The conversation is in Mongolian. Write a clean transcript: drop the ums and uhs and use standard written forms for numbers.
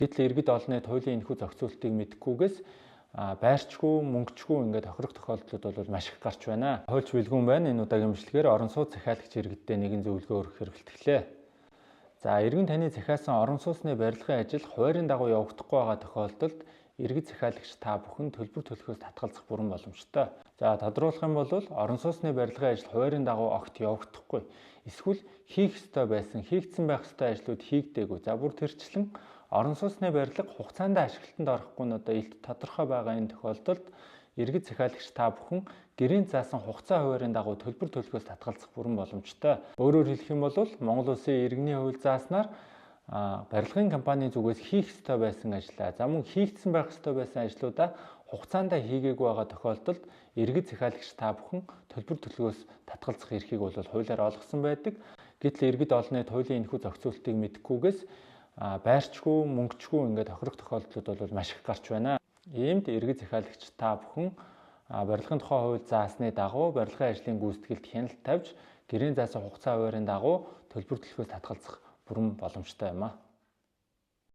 Гэтэл иргэд олонний туйлын энэхүү зохицуултыг мэдхгүйгээс байрчгүй, мөнгөчгүй ингээд тохирох тохиолдлууд бол маш их гарч байна. Хуульч Билгүн байна. Энэ удаагийн мэдлэгээр орон сууц захиалагч иргэдтэй нэгэн зөвлөгөө өргөх хэрэгэлтгэлээ. За, иргэн таны захиасан орон сууцны барилгын ажил хуваарийн дагуу явагдахгүй байгаа тохиолдолд иргэд захиалагч та бүхэн төлбөр төлөхөөс татгалзах бүрэн боломжтой. За, тодруулах юм бол орон сууцны барилгын ажил хуваарийн дагуу огт явагдахгүй. Эсвэл хийх ёстой байсан, хийгдсэн байх ёстой ажлууд хийгдээгүй. За, бүр тэрчлэн орон сууцны барилга хугацаанд ашиглалтанд орохгүй нь одоо илт тодорхой байгаа энэ тохиолдолд иргэд захиалагч та бүхэн гэрийн заасан хугацаа хуваарийн дагуу төлбөр төлөхөөс татгалзах бүрэн боломжтой. Өөрөөр хэлэх юм бол Монгол Улсын иргэний хууль зааснаар барилгын компани зүгээс хийх ёстой байсан ажлаа, за мөн хийгдсэн байх ёстой байсан ажлуудаа хугацаанд хийгээгүй байгаа тохиолдолд иргэд захиалагч та бүхэн төлбөр төлөхөөс татгалзах эрхийг бол хуулиар олгосон байдаг. Гэтэл иргэд олонний туйлын энэхүү зохицуултыг мэдхгүйгээс байрчгүй, мөнгөчгүй ингээд тохирох тохиолдлууд бол маш их гарч байна. Иймд иргэд захиалагч та бүхэн барилгын тухай хууль заасны дагуу барилгын ажлын гүйцэтгэлд хяналт тавьж гэрийн заасан хугацаа хуваарийн дагуу төлбөр төлөхөөс татгалзах бүрэн боломжтой юм а.